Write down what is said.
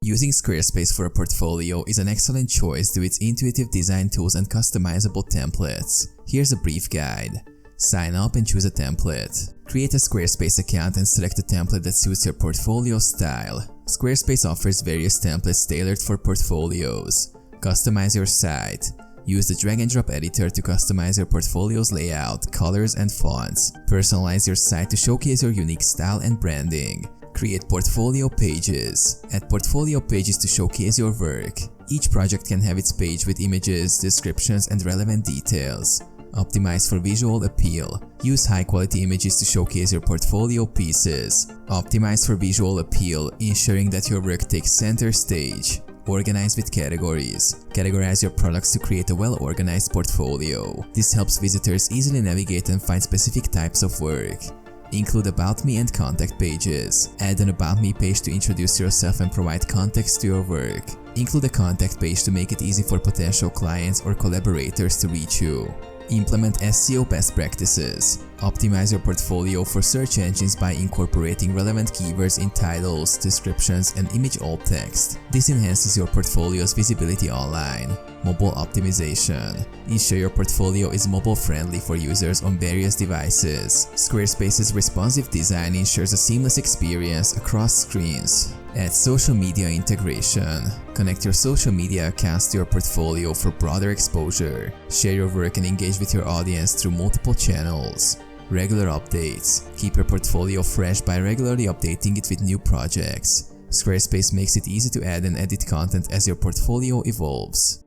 Using Squarespace for a portfolio is an excellent choice due to its intuitive design tools and customizable templates. Here's a brief guide. Sign up and choose a template. Create a Squarespace account and select a template that suits your portfolio style. Squarespace offers various templates tailored for portfolios. Customize your site. Use the drag and drop editor to customize your portfolio's layout, colors, and fonts. Personalize your site to showcase your unique style and branding. Create portfolio pages. Add portfolio pages to showcase your work. Each project can have its page with images, descriptions, and relevant details. Optimize for visual appeal. Use high-quality images to showcase your portfolio pieces. Optimize for visual appeal, ensuring that your work takes center stage. Organize with categories. Categorize your products to create a well-organized portfolio. This helps visitors easily navigate and find specific types of work. Include About Me and contact pages. Add an About Me page to introduce yourself and provide context to your work. Include a contact page to make it easy for potential clients or collaborators to reach you. Implement SEO best practices. Optimize your portfolio for search engines by incorporating relevant keywords in titles, descriptions, and image alt text. This enhances your portfolio's visibility online. Mobile optimization. Ensure your portfolio is mobile-friendly for users on various devices. Squarespace's responsive design ensures a seamless experience across screens. Add social media integration. Connect your social media accounts to your portfolio for broader exposure. Share your work and engage with your audience through multiple channels. Regular updates. Keep your portfolio fresh by regularly updating it with new projects. Squarespace makes it easy to add and edit content as your portfolio evolves.